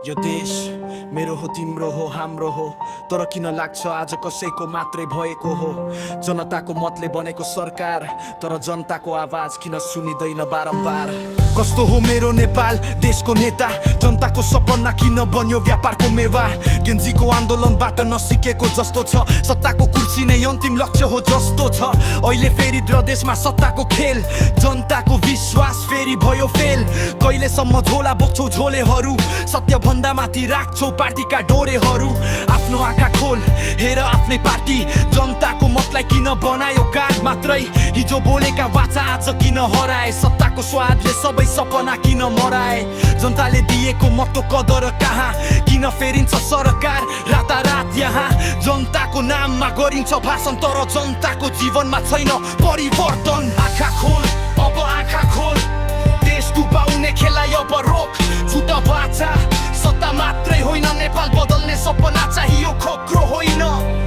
यो देश मेरो हो, तिम्रो हो, हाम्रो हो। तर किन लाग्छ आज कसैको मात्रै भएको हो? जनताको मतले बनेको सरकार, तर जनताको आवाज किन सुनिँदैन बारम्बार? कस्तो हो मेरो नेपाल देशको नेता? जनताको सपना किन बन्यो व्यापारको मेवा? गेन्जीको आन्दोलनबाट नसिकेको जस्तो छ, सत्ताको कुर्सी नै अन्तिम लक्ष्य हो जस्तो छ। अहिले फेरि देशमा सत्ताको खेल, जनताको विश्वास फेरि भयो फेल। कहिलेसम्म झोला बोक्छौ झोलेहरू, सत्य भन्दा माथि राख्छौ पार्टीका डोरेहरू। आफ्नो आँखा खोल, हेर आफ्नै पार्टी, जनताको मतलाई किन बनायो गाड मात्रै? हिजो बोलेका वाचा आज किन हराए? सत्ताको स्वादले सबै सपना किन मराए? जनताले दिएको मतको कदर कहाँ? किन फेरिन्छ सरकार रातारात यहाँ? जनताको नाममा गरिन्छ भाषण, तर जनताको जीवनमा छैन परिवर्तन। आँखा खोल, अब आँखा खोल, देश डुबाउने खेललाई अब रोक। झुटा बाचा सत्ता मात्रै होइन, नेपाल बदल्ने सपना चाहियो, खोक्रो होइन।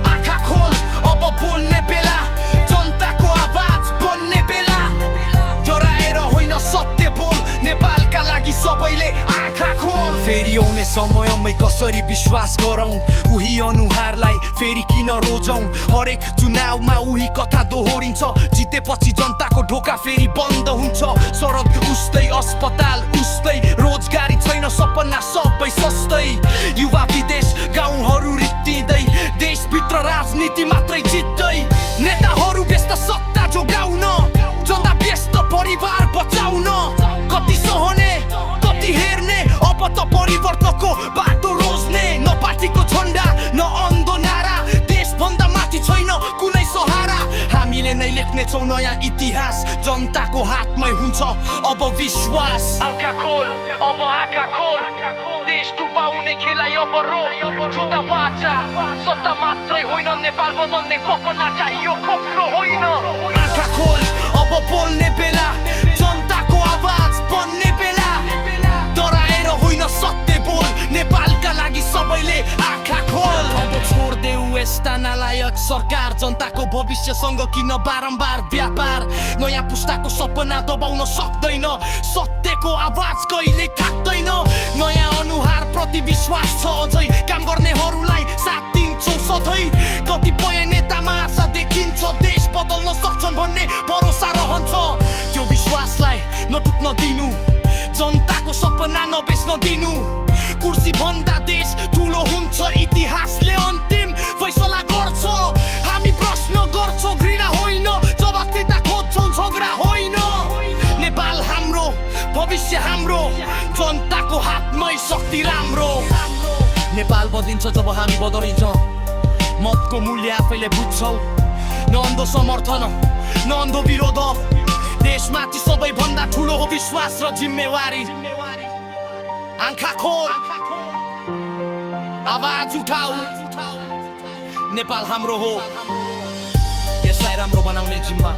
आँखा खोल, अब बोल्ने बेला, जनताको आवाज बन्ने बेला। डराएर होइन सत्य बोल, नेपालका लागि सबैले आँखा खोल। फेरि आउने समयमै कसरी विश्वास गरौँ? उही अनुहारलाई फेरि किन रोजौँ? हरेक चुनावमा उही कथा दोहोरिन्छ, जितेपछि जनताको ढोका फेरि बन्द हुन्छ। सडक उस्तै, अस्पताल उस्तै, रोजगारी छैन, सपना सबै सस्तै। युवा विदेश, गाउँहरू रित्तिँदै, देशभित्र राजनीति मात्रै जित्दै। नेताहरू व्यस्त सत्ता जोगाउन, जनता व्यस्त परिवार बचाउन। कति सहने, कति हेर्ने, अब त परिवर्तनको बाटो रोज्ने। न पार्टीको झन्डा, न अन्धो नारा, देशभन्दा माथि छैन कुनै सहारा। हामीले नै लेख्नेछौँ नयाँ इतिहास, जनताको हातमै हुन्छ अब विश्वास। आँखा खोल, अब आँखा खोल, देश डुबाउने खेललाई अब रोक। झुटा बाचा सत्ता मात्रै होइन, नेपाल बदल्ने सपना चाहियो, खोक्रो होइन। आँखा खोल, अब बोल्ने बेला, जनताको आवाज बन्ने बेला। डराएर होइन सत्य बोल, नेपालका लागि सबैले आँखा खोल। अब छोड्देऊ यस्ता नालायक सरकार, जनताको भविष्यसँग किन बारम्बार व्यापार? नयाँ पुस्ताको सपना दबाउन सक्दैन, सत्यको आवाज कहिले थाक्दैन। नयाँ अनुहार प्रति विश्वास छ अझै, काम गर्नेहरूलाई साथ दिन्छौ सधैँ। कतिपय नेतामा आशा देखिन्छ, देश बदल्न सक्छन् भन्ने भरोसा रहन्छ। त्यो विश्वासलाई नटुट्न दिनु, जनताको सपना नबेच्न दिनु। कुर्सी भन्दा देश ठुलो हुन्छ, इतिहासले अन्तिम फैसला गर्छ। हामी प्रश्न गर्छौँ, घृणा होइन, जवाफदेता खोज्छौँ, झगडा होइन। नेपाल हाम्रो, भविष्य हाम्रो, जनताको हातमै शक्ति राम्रो। नेपाल बदलिन्छ जब हामी बदलिन्छौँ, मतको मूल्य आफैले बुझ्छौँ। न अन्धो समर्थन, न अन्धो विरोध, देशमाथि सबैभन्दा ठुलो हो विश्वास र जिम्मेवारी। आँखा खोल, आवाज उठाऊ, नेपाल हाम्रो हो, यसलाई राम्रो बनाउने जिम्मा